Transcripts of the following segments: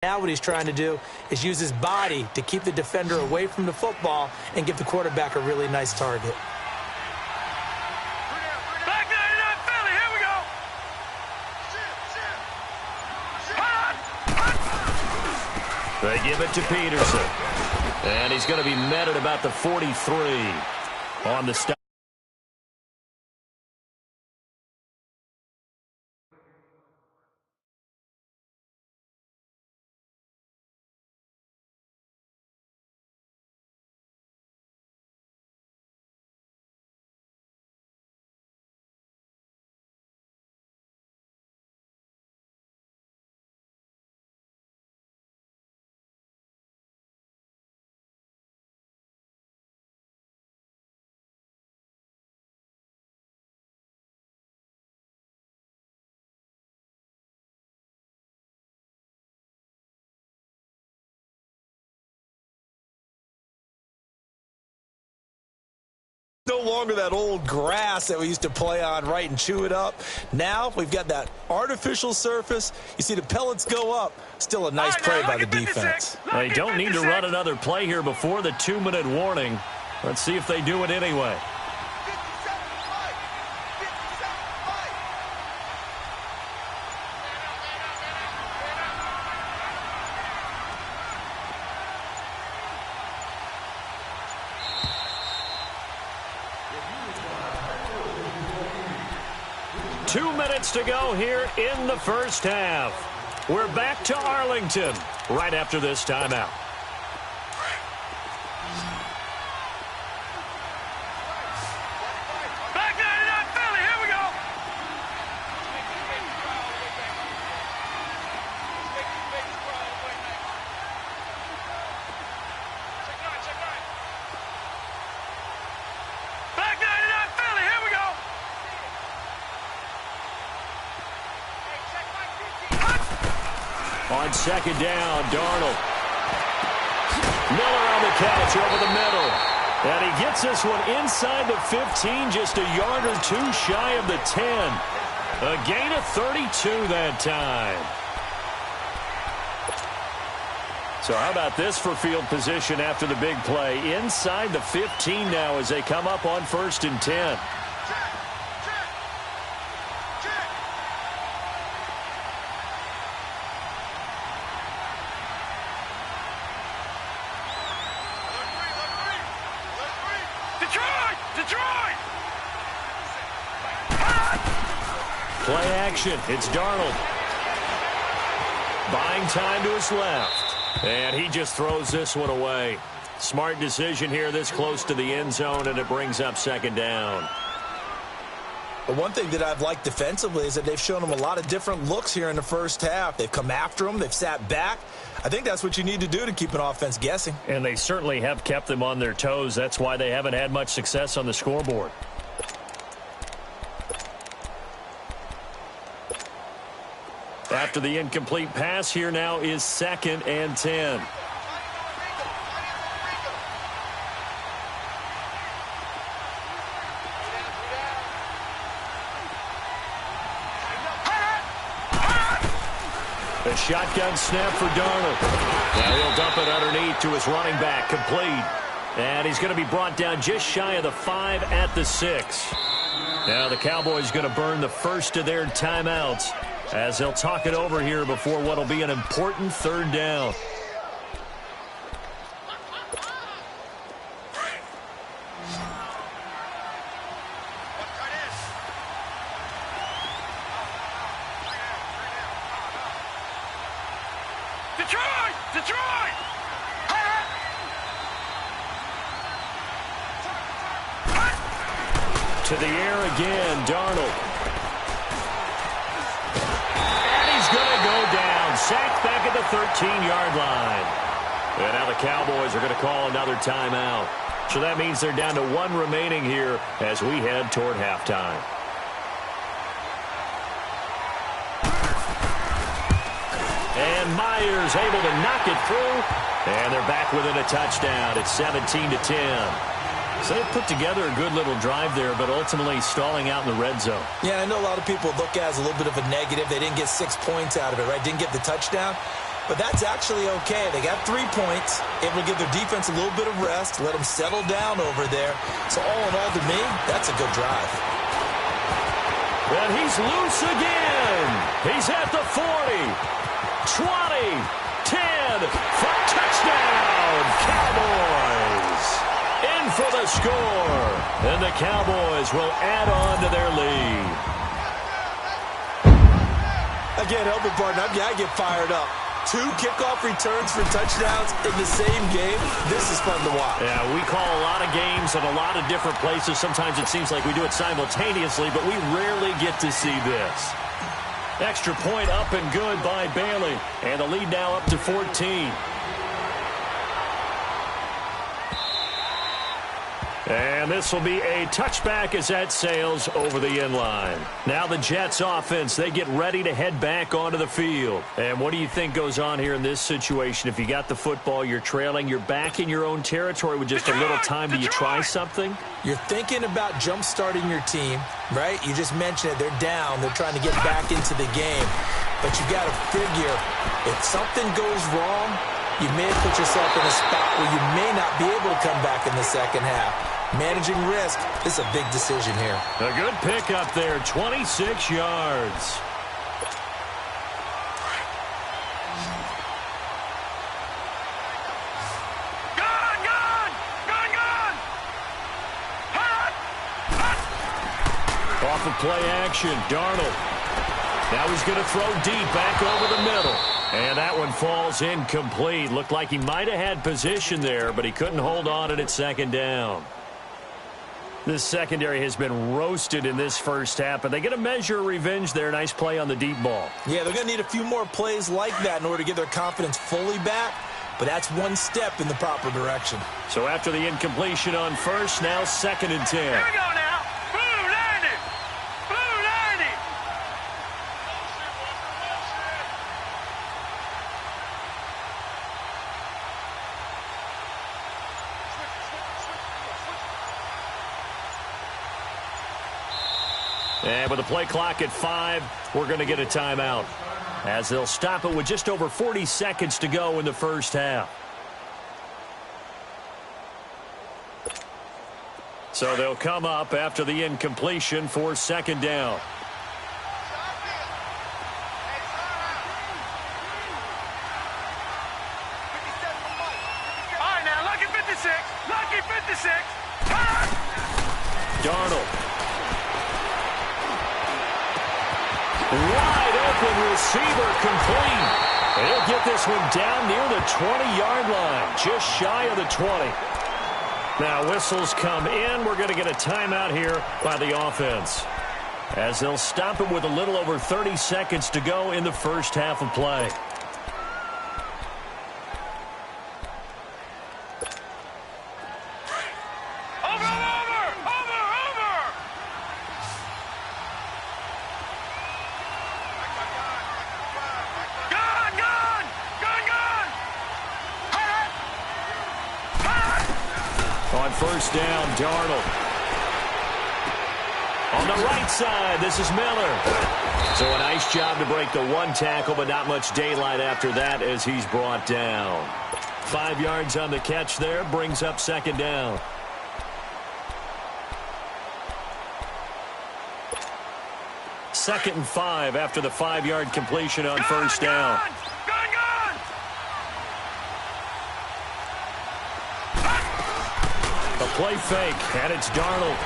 Now what he's trying to do is use his body to keep the defender away from the football and give the quarterback a really nice target. Back 99 Philly, here we go. They give it to Peterson. And he's going to be met at about the 43 on the stop. No longer that old grass that we used to play on, right, and chew it up. Now we've got that artificial surface. You see the pellets go up. Still a nice play by the defense. They don't need to run another play here before the 2-minute warning. Let's see if they do it anyway. To go here in the first half. We're back to Arlington right after this timeout. Back 99 Philly, here we go. Back 99 Philly, here we go. On second down, Darnold. Miller on the catch over the middle. And he gets this one inside the 15, just a yard or two shy of the 10. A gain of 32 that time. So how about this for field position after the big play? Inside the 15 now as they come up on 1st and 10. Play action. It's Darnold. Buying time to his left. And he just throws this one away. Smart decision here this close to the end zone, and it brings up second down. But one thing that I've liked defensively is that they've shown him a lot of different looks here in the first half. They've come after him. They've sat back. I think that's what you need to do to keep an offense guessing. And they certainly have kept them on their toes. That's why they haven't had much success on the scoreboard. After the incomplete pass, here now is 2nd and 10. The shotgun snap for Darnold. Now he'll dump it underneath to his running back, complete. And he's going to be brought down just shy of the 5 at the 6. Now the Cowboys going to burn the first of their timeouts as they'll talk it over here before what will be an important 3rd down. Detroit! To the air again, Darnold. And he's going to go down. Sacked back at the 13-yard line. And now the Cowboys are going to call another timeout. So that means they're down to 1 remaining here as we head toward halftime. And Myers able to knock it through. And they're back within a touchdown. It's 17-10. So they put together a good little drive there, but ultimately stalling out in the red zone. Yeah, I know a lot of people look at it as a little bit of a negative. They didn't get 6 points out of it, right? Didn't get the touchdown. but that's actually okay. They got 3 points. It will give their defense a little bit of rest, let them settle down over there. So all in all, to me, that's a good drive. And he's loose again. He's at the 40, 20, 10 for touchdown, Cowboys. In for the score. And the Cowboys will add on to their lead. I can't help it, partner. I get fired up. 2 kickoff returns for touchdowns in the same game. This is fun to watch. Yeah, we call a lot of games at a lot of different places. Sometimes it seems like we do it simultaneously, but we rarely get to see this. Extra point up and good by Bailey. And the lead now up to 14. And this will be a touchback as that sails over the end line. Now the Jets offense, they get ready to head back onto the field. And what do you think goes on here in this situation? If you got the football, you're trailing, you're back in your own territory with just a little time. Do you try something? You're thinking about jump-starting your team, right? You just mentioned it. They're down. They're trying to get back into the game. But you got to figure, if something goes wrong, you may have put yourself in a spot where you may not be able to come back in the second half. Managing risk, this is a big decision here. A good pick up there, 26 yards. Off of play action, Darnold. Now he's going to throw deep back over the middle. And that one falls incomplete. Looked like he might have had position there, but he couldn't hold on at second down. This secondary has been roasted in this first half, but they get a measure of revenge there. Nice play on the deep ball. Yeah, they're going to need a few more plays like that in order to get their confidence fully back, but that's one step in the proper direction. So after the incompletion on first, now 2nd and 10. Here we go now. Blue 90. Blue 90. And with the play clock at 5, we're going to get a timeout, as they'll stop it with just over 40 seconds to go in the first half. So they'll come up after the incompletion for 2nd down. All right, now, lucky 56. Lucky 56. Darnold. Wide open receiver complete. He'll get this one down near the 20-yard line, just shy of the 20. Now whistles come in. We're going to get a timeout here by the offense, as they'll stop it with a little over 30 seconds to go in the first half of play. First down, Darnold. On the right side, this is Miller. So a nice job to break the one tackle, but not much daylight after that as he's brought down. 5 yards on the catch there, brings up 2nd down. Second and 5 after the 5-yard completion on first down. Play fake, and it's Darnold.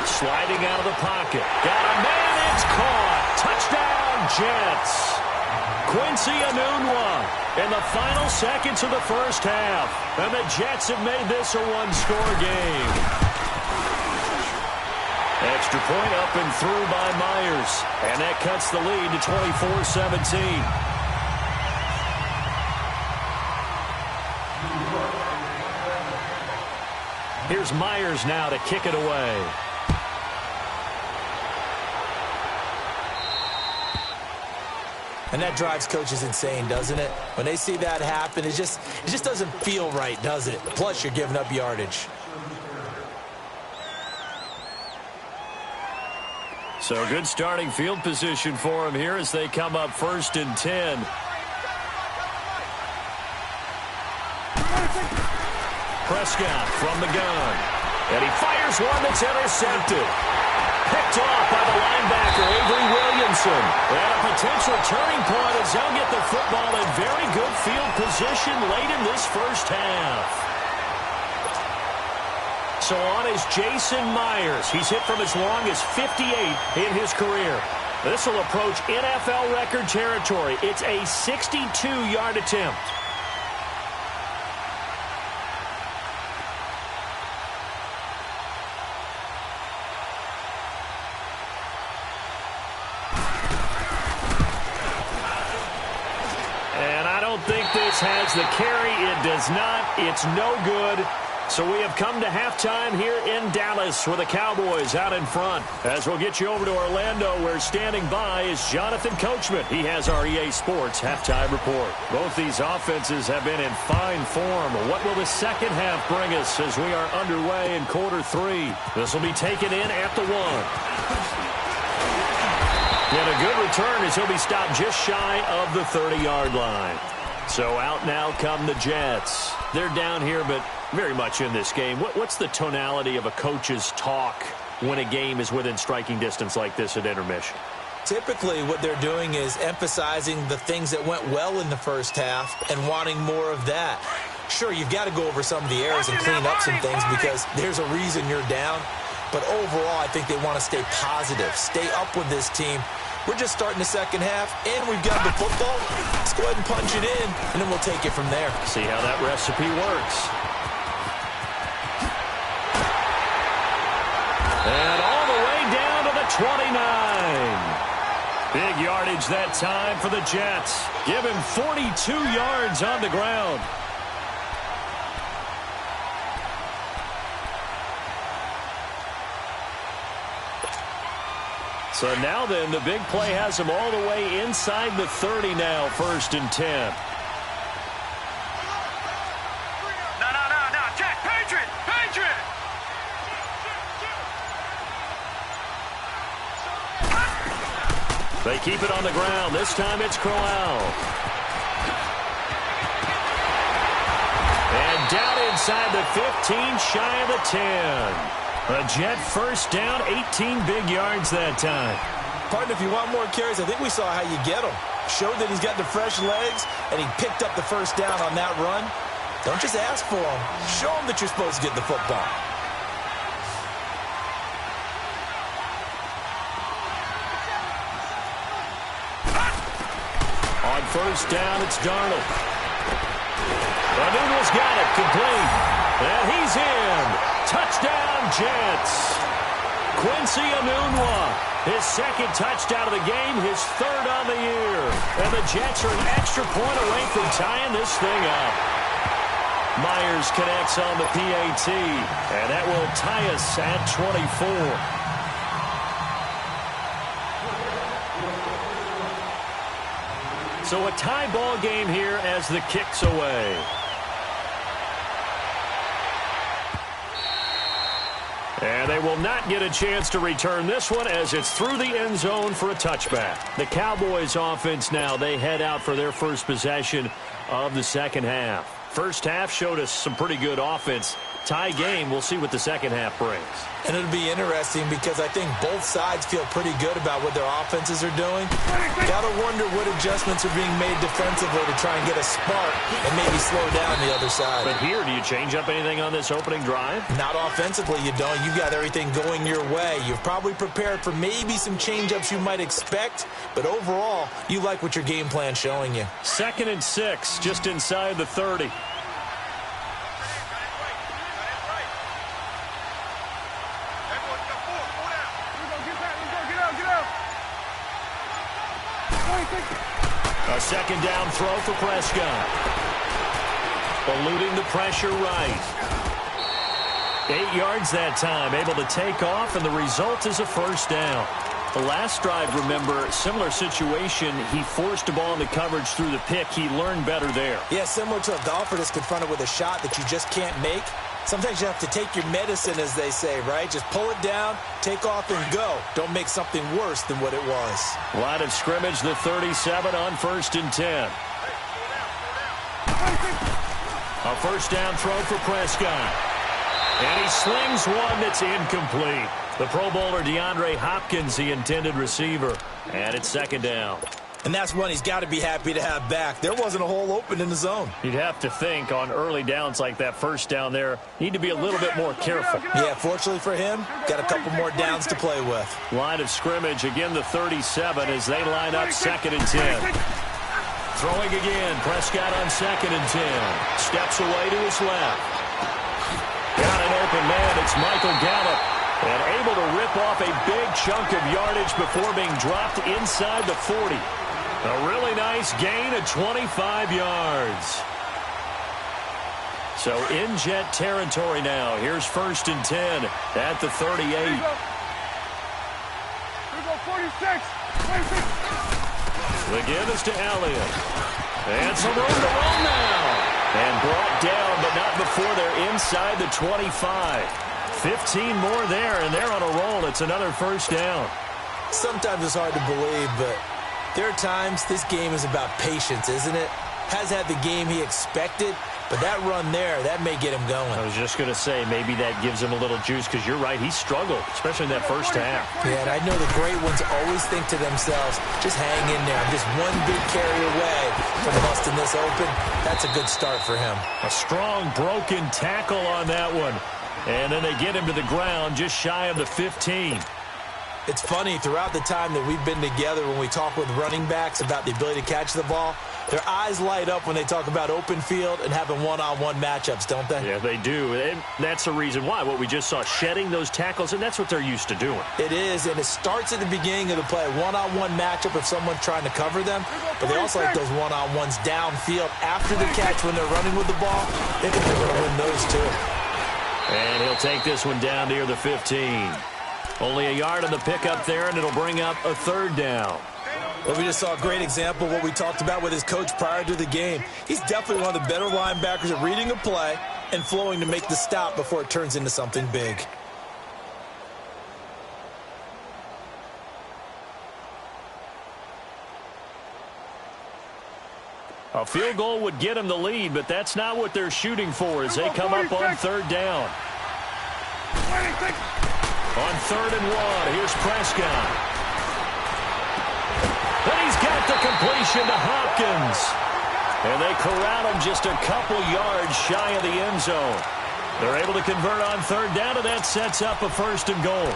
Sliding out of the pocket. Got a man, it's caught. Touchdown, Jets. Quincy Enunwa in the final seconds of the first half. And the Jets have made this a one-score game. Extra point up and through by Myers. And that cuts the lead to 24-17. Here's Myers now to kick it away. And that drives coaches insane, doesn't it? When they see that happen, it just doesn't feel right, does it? Plus, you're giving up yardage. So good starting field position for him here as they come up 1st and 10. Prescott from the gun. And he fires one that's intercepted. Picked off by the linebacker, Avery Williamson. And a potential turning point as they'll get the football in very good field position late in this first half. So on is Jason Myers. He's hit from as long as 58 in his career. This will approach NFL record territory. It's a 62-yard attempt. And I don't think this has the carry. It does not. It's no good. So we have come to halftime here in Dallas with the Cowboys out in front. As we'll get you over to Orlando, where standing by is Jonathan Coachman. He has our EA Sports halftime report. Both these offenses have been in fine form. What will the second half bring us as we are underway in quarter three? This will be taken in at the 1. And a good return as he'll be stopped just shy of the 30-yard line. So out now come the Jets. They're down here, but very much in this game. What's the tonality of a coach's talk when a game is within striking distance like this at intermission? Typically, what they're doing is emphasizing the things that went well in the first half and wanting more of that. Sure, you've got to go over some of the errors and clean up some things because there's a reason you're down. But overall, I think they want to stay positive, stay up with this team. We're just starting the second half, and we've got the football. Let's go ahead and punch it in, and then we'll take it from there. See how that recipe works. And all the way down to the 29. Big yardage that time for the Jets. Give him 42 yards on the ground. So now then, the big play has him all the way inside the 30 now, 1st and 10. No. Check. Patriot. They keep it on the ground. This time it's Crowell. And down inside the 15, shy of the 10. A Jet first down, 18 big yards that time. Partner, if you want more carries, I think we saw how you get them. Showed that he's got the fresh legs, and he picked up the first down on that run. Don't just ask for them. Show them that you're supposed to get the football. On first down, it's Darnold. Anunwa's got it, complete. And he's in. Touchdown, Jets. Quincy Enunwa, his second touchdown of the game, his 3rd on the year. And the Jets are an extra point away from tying this thing up. Myers connects on the PAT, and that will tie us at 24. So a tie ball game here as the kick's away. And they will not get a chance to return this one as it's through the end zone for a touchback. The Cowboys offense now, they head out for their first possession of the second half. First half showed us some pretty good offense. Tie game, we'll see what the second half brings. And it'll be interesting because I think both sides feel pretty good about what their offenses are doing. Got to wonder what adjustments are being made defensively to try and get a spark and maybe slow down the other side. But here, do you change up anything on this opening drive? Not offensively, you don't. You got everything going your way. You've probably prepared for maybe some change-ups you might expect, but overall, you like what your game plan's showing you. 2nd and 6, just inside the 30. A second down throw for Prescott. Eluding the pressure right. 8 yards that time, able to take off, and the result is a first down. The last drive, remember, similar situation. He forced a ball into coverage through the pick. He learned better there. Yeah, similar to a golfer that's confronted with a shot that you just can't make. Sometimes you have to take your medicine, as they say, right? Just pull it down, take off, and go. Don't make something worse than what it was. Line of scrimmage, the 37 on 1st and 10. A first down throw for Prescott. And he slings one that's incomplete. The Pro Bowler DeAndre Hopkins, the intended receiver. And it's second down. And that's one he's got to be happy to have back. There wasn't a hole open in the zone. You'd have to think on early downs like that first down there, need to be a little bit more careful. Yeah, fortunately for him, got a couple more downs to play with. Line of scrimmage, again the 37 as they line up 2nd and 10. Throwing again, Prescott on 2nd and 10. Steps away to his left. Got an open man, it's Michael Gallup. And able to rip off a big chunk of yardage before being dropped inside the 40. A really nice gain of 25 yards. So in Jet territory now. Here's 1st and 10 at the 38. Here we go, 46. The give is to Elliott. And some room to run now. And brought down, but not before they're inside the 25. 15 more there, and they're on a roll. It's another first down. Sometimes it's hard to believe, but there are times this game is about patience, isn't it? Has had the game he expected, but that run there, that may get him going. I was just going to say, maybe that gives him a little juice, because you're right, he struggled, especially in that first half. Yeah, and I know the great ones always think to themselves, just hang in there. I'm just one big carry away from busting this open. That's a good start for him. A strong broken tackle on that one. And then they get him to the ground just shy of the 15. It's funny, throughout the time that we've been together, when we talk with running backs about the ability to catch the ball, their eyes light up when they talk about open field and having one-on-one matchups, don't they? Yeah, they do. And that's the reason why. What we just saw, shedding those tackles, and that's what they're used to doing. It is, and it starts at the beginning of the play. One-on-one matchup if someone's trying to cover them, but they also like those one-on-ones downfield after the catch when they're running with the ball. They think they're going to win those too. And he'll take this one down near the 15. Only a yard on the pickup there, and it'll bring up a 3rd down. Well, we just saw a great example of what we talked about with his coach prior to the game. He's definitely one of the better linebackers at reading a play and flowing to make the stop before it turns into something big. A field goal would get them the lead, but that's not what they're shooting for as they come up on 3rd down. On 3rd and 1, here's Prescott. And he's got the completion to Hopkins. And they corral him just a couple yards shy of the end zone. They're able to convert on 3rd down, and that sets up a 1st and goal.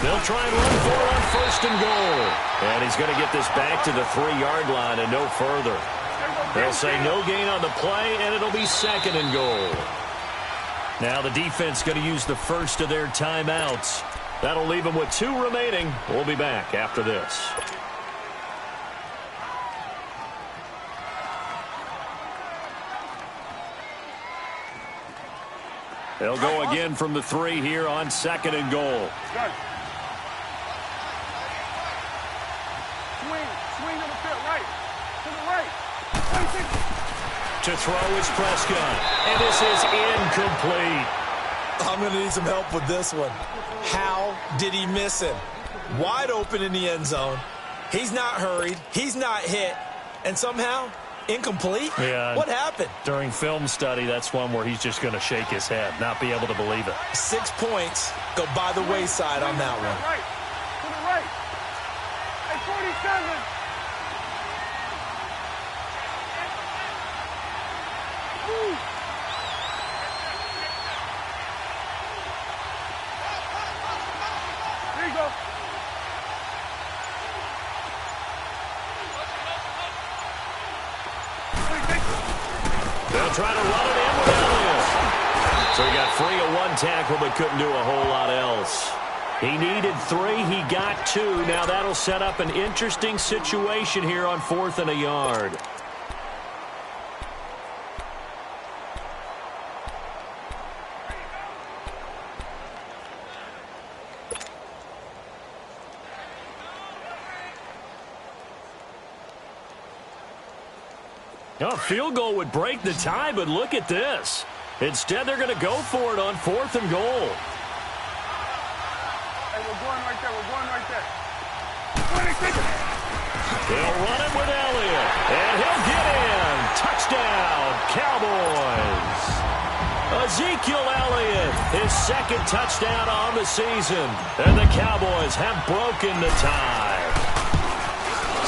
They'll try and run for it on 1st and goal. And he's going to get this back to the 3-yard line and no further. They'll say no gain on the play, and it'll be 2nd and goal. Now the defense going to use the first of their timeouts. That'll leave them with 2 remaining. We'll be back after this. They'll go again from the 3 here on 2nd and goal. Swing to the field, right. To the right. To throw is Prescott. And this is incomplete. I'm going to need some help with this one. How did he miss him? Wide open in the end zone. He's not hurried. He's not hit. And somehow, incomplete? Yeah. What happened? During film study, that's one where he's just going to shake his head, not be able to believe it. 6 points go by the wayside on that one. Right. To the right. At 47. Woo. There you go. They'll try to run it in with Elliott. So he got free of 1 tackle but couldn't do a whole lot else. He needed 3. He got 2. Now that'll set up an interesting situation here on 4th and a yard. A field goal would break the tie, but look at this. Instead, they're going to go for it on 4th and goal. Hey, we're going right there. We're going right there. They'll run it with Elliott, and he'll get in. Touchdown, Cowboys. Ezekiel Elliott, his 2nd touchdown on the season, and the Cowboys have broken the tie.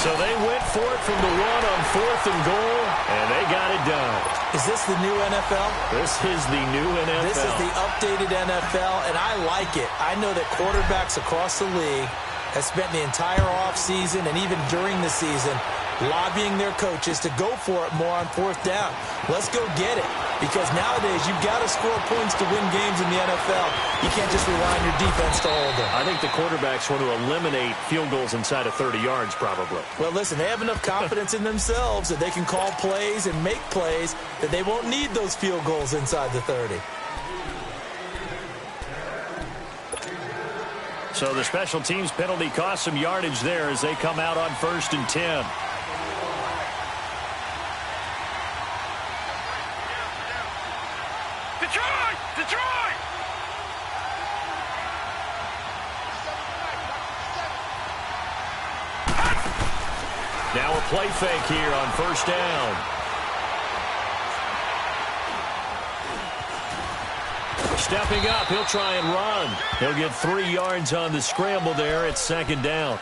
So they went for it from the 1 on 4th and goal, and they got it done. Is this the new NFL? This is the new NFL. This is the updated NFL, and I like it. I know that quarterbacks across the league have spent the entire offseason and even during the season lobbying their coaches to go for it more on 4th down. Let's go get it. Because nowadays, you've got to score points to win games in the NFL. You can't just rely on your defense to hold them. I think the quarterbacks want to eliminate field goals inside of 30 yards, probably. Well, listen, they have enough confidence in themselves that they can call plays and make plays that they won't need those field goals inside the 30. So the special teams penalty cost some yardage there as they come out on 1st and 10. Detroit! Detroit! Now a play fake here on 1st down. Stepping up, he'll try and run. He'll get 3 yards on the scramble there. It's 2nd down.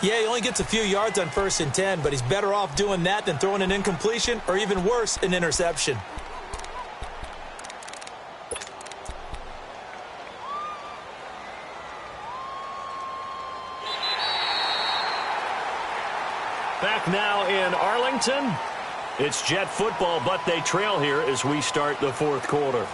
Yeah, he only gets a few yards on 1st and 10, but he's better off doing that than throwing an incompletion or even worse, an interception. Back now in Arlington. It's Jet football, but they trail here as we start the 4th quarter.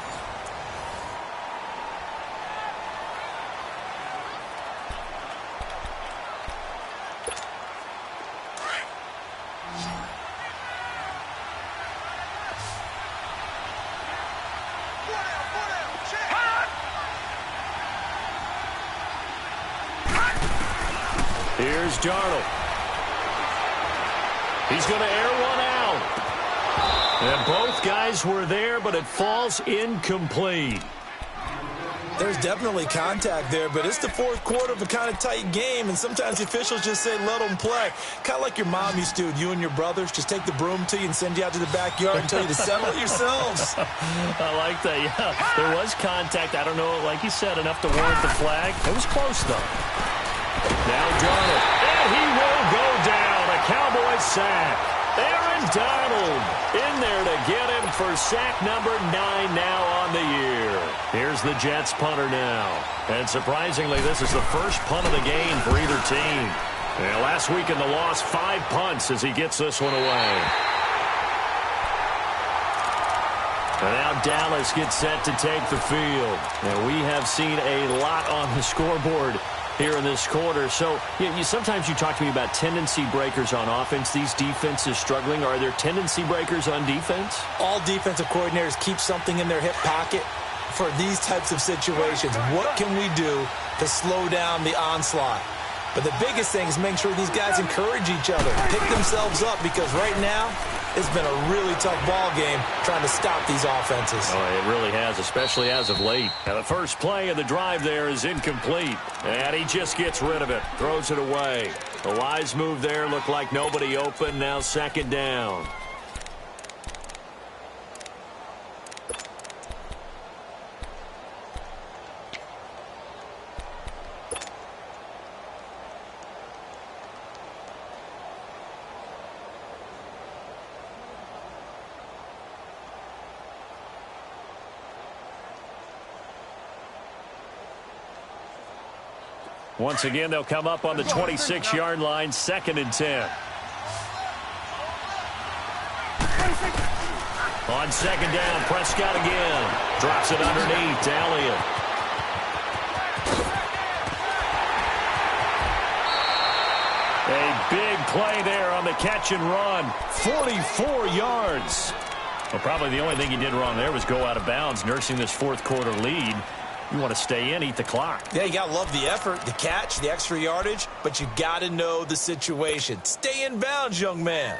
Here's Darnold. He's going to air one out. And both guys were there, but it falls incomplete. There's definitely contact there, but it's the 4th quarter of a kind of tight game, and sometimes the officials just say, let them play. Kind of like your mom used to, you and your brothers, just take the broom to you and send you out to the backyard and tell you to settle it yourselves. I like that, yeah. There was contact. I don't know, like you said, enough to warrant the flag. It was close, though. Now Darnold, and he will go down. A Cowboys sack. Aaron Donald in there to get him for sack number 9 now on the year. Here's the Jets punter now. And surprisingly, this is the first punt of the game for either team. And last week in the loss, 5 punts as he gets this one away. And now Dallas gets set to take the field. And we have seen a lot on the scoreboard here in this quarter. So sometimes you talk to me about tendency breakers on offense. These defenses struggling. Are there tendency breakers on defense? All defensive coordinators keep something in their hip pocket for these types of situations. What can we do to slow down the onslaught? But the biggest thing is make sure these guys encourage each other, pick themselves up, because right now it's been a really tough ball game trying to stop these offenses. Oh, it really has, especially as of late. Now, the first play of the drive there is incomplete, and he just gets rid of it, throws it away. A wise move there, looked like nobody open, now 2nd down. Once again, they'll come up on the 26-yard line, 2nd and 10. On 2nd down, Prescott again. Drops it underneath to Elliott. A big play there on the catch and run. 44 yards. Well, probably the only thing he did wrong there was go out of bounds, nursing this 4th quarter lead. You want to stay in, eat the clock. Yeah, you got to love the effort, the catch, the extra yardage, but you got to know the situation. Stay in bounds, young man.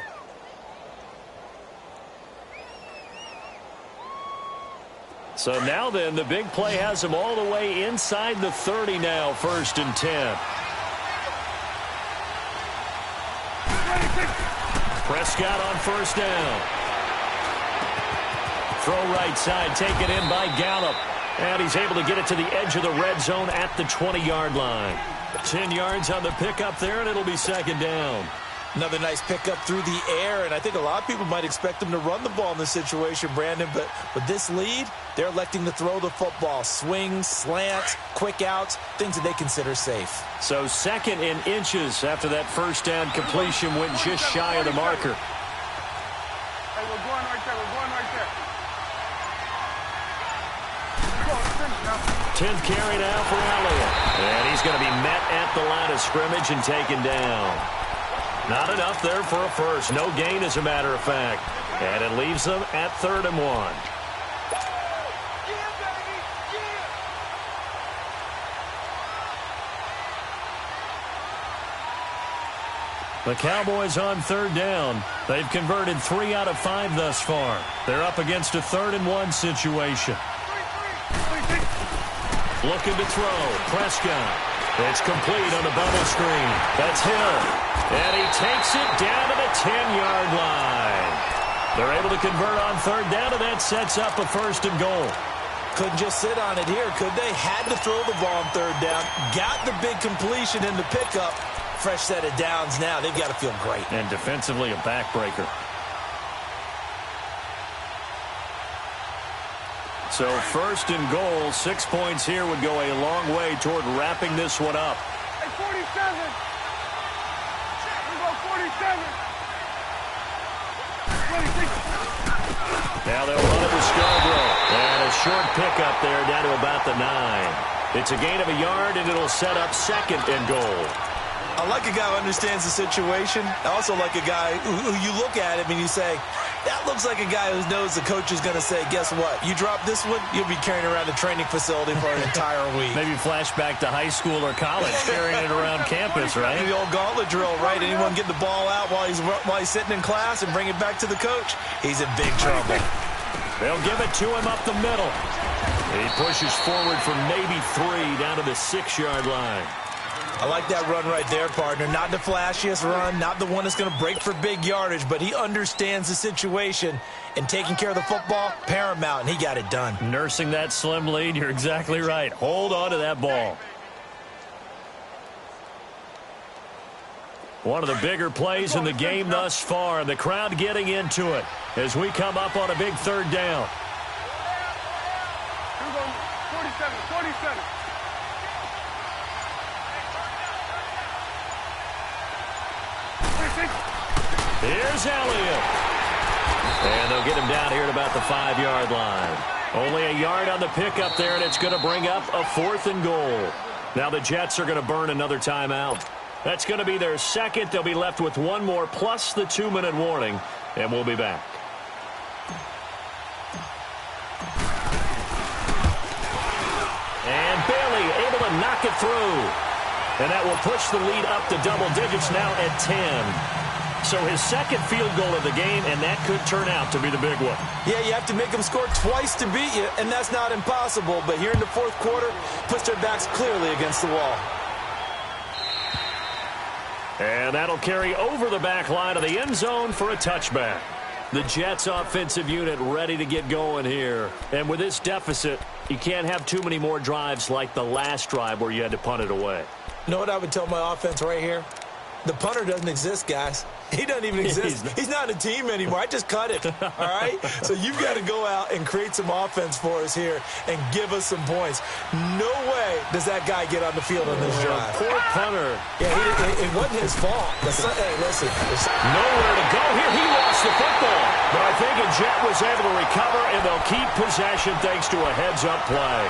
So now then, the big play has him all the way inside the 30 now, 1st and 10. Prescott on 1st down. Throw right side, taken in by Gallup. And he's able to get it to the edge of the red zone at the 20-yard line. 10 yards on the pickup there, and it'll be 2nd down. Another nice pickup through the air, and I think a lot of people might expect him to run the ball in this situation, Brandon, but with this lead, they're electing to throw the football. Swings, slants, quick outs, things that they consider safe. So 2nd in inches after that 1st down completion went just shy of the marker. Hey, we're going right there. We're going right there. 10th carry now for Elliott. And he's going to be met at the line of scrimmage and taken down. Not enough there for a first. No gain, as a matter of fact. And it leaves them at 3rd and 1. The Cowboys on 3rd down. They've converted 3 out of 5 thus far. They're up against a 3rd and 1 situation. Looking to throw. Prescott. It's complete on the bubble screen. That's Hill. And he takes it down to the 10-yard line. They're able to convert on 3rd down, and that sets up a 1st and goal. Couldn't just sit on it here, could they? Had to throw the ball on 3rd down. Got the big completion in the pickup. Fresh set of downs now. They've got to feel great. And defensively, a backbreaker. So 1st and goal, 6 points here would go a long way toward wrapping this one up. Hey, 47. We go 47. 26. Now they'll run it to Scarborough. And a short pickup there down to about the 9. It's a gain of a yard, and it'll set up 2nd and goal. I like a guy who understands the situation. I also like a guy who you look at him and you say, that looks like a guy who knows the coach is going to say, guess what? You drop this one, you'll be carrying around the training facility for an entire week. Maybe flashback to high school or college, carrying it around campus, right? The old gauntlet drill, right? Anyone get the ball out while he's sitting in class and bring it back to the coach? He's in big trouble. They'll give it to him up the middle. He pushes forward for maybe 3 down to the 6-yard line. I like that run right there, partner. Not the flashiest run, not the one that's going to break for big yardage, but he understands the situation, and taking care of the football, paramount, and he got it done. Nursing that slim lead, you're exactly right. Hold on to that ball. One of the bigger plays in the game thus far, and the crowd getting into it as we come up on a big 3rd down. 47. Here's Elliott. And they'll get him down here at about the 5-yard line. Only a yard on the pickup there, and it's going to bring up a 4th and goal. Now the Jets are going to burn another timeout. That's going to be their 2nd. They'll be left with 1 more plus the 2-minute warning, and we'll be back. And Bailey able to knock it through. And that will push the lead up to double digits now at 10. So his 2nd field goal of the game, and that could turn out to be the big one. Yeah, you have to make them score twice to beat you, and that's not impossible. But here in the 4th quarter, puts their backs clearly against the wall. And that'll carry over the back line of the end zone for a touchback. The Jets offensive unit ready to get going here. And with this deficit, you can't have too many more drives like the last drive where you had to punt it away. You know what I would tell my offense right here? The punter doesn't exist, guys. He doesn't even exist. He's not a team anymore. I just cut it, all right? So you've got to go out and create some offense for us here and give us some points. No way does that guy get on the field on this drive. Poor punter. Yeah, it wasn't his fault. Hey, listen. Nowhere to go here. He lost the football. But I think a Jet was able to recover, and they'll keep possession thanks to a heads-up play.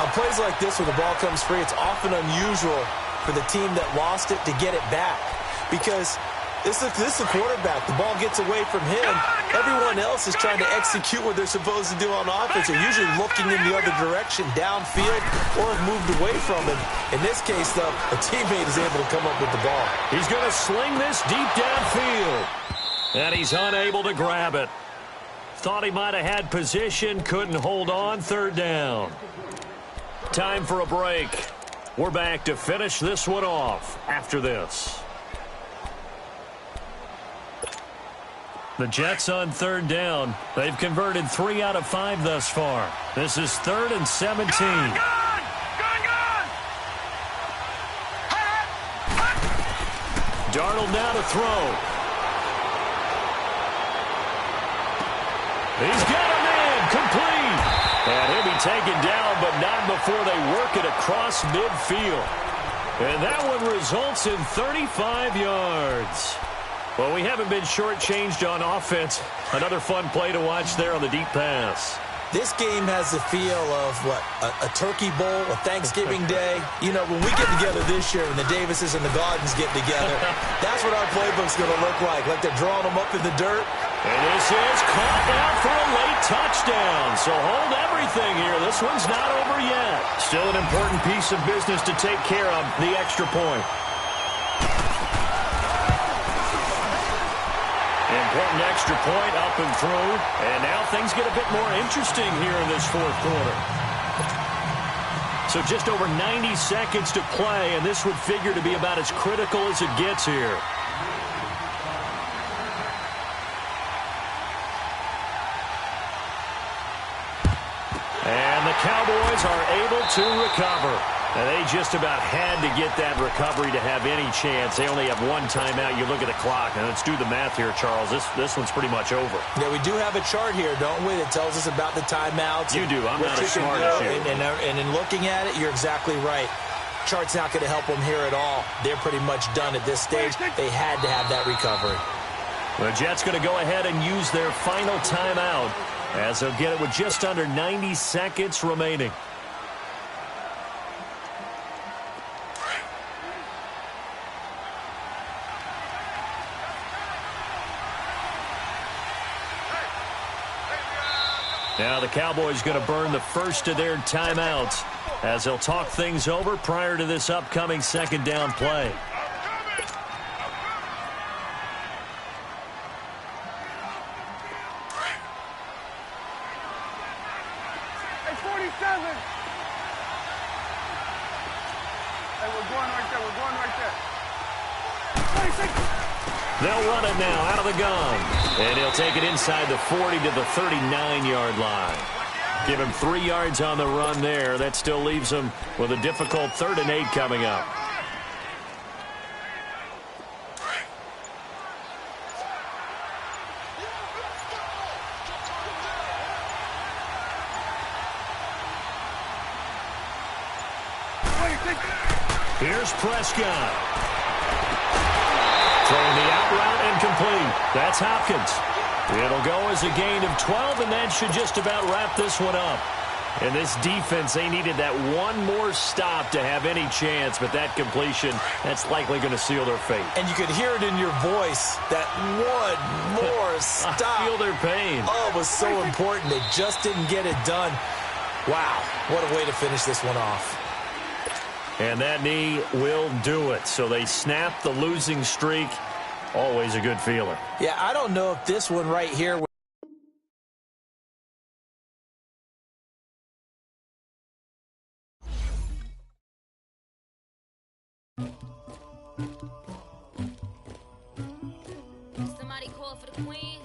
On plays like this where the ball comes free, it's often unusual for the team that lost it to get it back. Because this is the quarterback. The ball gets away from him. Everyone else is trying to execute what they're supposed to do on offense. They're usually looking in the other direction, downfield, or have moved away from him. In this case, though, a teammate is able to come up with the ball. He's going to sling this deep downfield. And he's unable to grab it. Thought he might have had position, couldn't hold on. Third down. Time for a break. We're back to finish this one off after this. The Jets on third down. They've converted 3 out of 5 thus far. This is 3rd and 17. Gone! Darnold now to throw. He's got a man complete. And he'll be taken down, but not before they work it across midfield. And that one results in 35 yards. Well, we haven't been shortchanged on offense. Another fun play to watch there on the deep pass. This game has the feel of, what, a turkey bowl, a Thanksgiving day. You know, when we get together this year and the Davises and the Gardens get together, that's what our playbook's going to look like they're drawing them up in the dirt. And this is caught out for a late touchdown. So hold everything here. This one's not over yet. Still an important piece of business to take care of, the extra point. Important extra point up and through. And now things get a bit more interesting here in this fourth quarter. So just over 90 seconds to play, and this would figure to be about as critical as it gets here. And the Cowboys are able to recover. And they just about had to get that recovery to have any chance. They only have one timeout. You look at the clock, and let's do the math here, Charles. This one's pretty much over. Yeah, we do have a chart here, don't we, that tells us about the timeouts. You do. I'm not as smart as you. And in looking at it, you're exactly right. Chart's not going to help them here at all. They're pretty much done at this stage. They had to have that recovery. The Jets going to go ahead and use their final timeout as they'll get it with just under 90 seconds remaining. Now the Cowboys going to burn the first of their timeouts as they'll talk things over prior to this upcoming second down play. Hey, 47. Hey, we're going right there. We're going right there. 26. They'll run it now out of the gun. And he'll take it inside the 40 to the 39-yard line. Give him 3 yards on the run there. That still leaves him with a difficult 3rd and 8 coming up. Here's Prescott. Throwing the out route and complete. That's Hopkins. It'll go as a gain of 12, and that should just about wrap this one up. And this defense, they needed that one more stop to have any chance, but that completion, that's likely going to seal their fate. And you could hear it in your voice, that one more stop. I feel their pain. Oh, it was so important. They just didn't get it done. Wow, what a way to finish this one off. And that knee will do it. So they snap the losing streak. Always a good feeling. Yeah, I don't know if this one right here... Somebody call for the queen.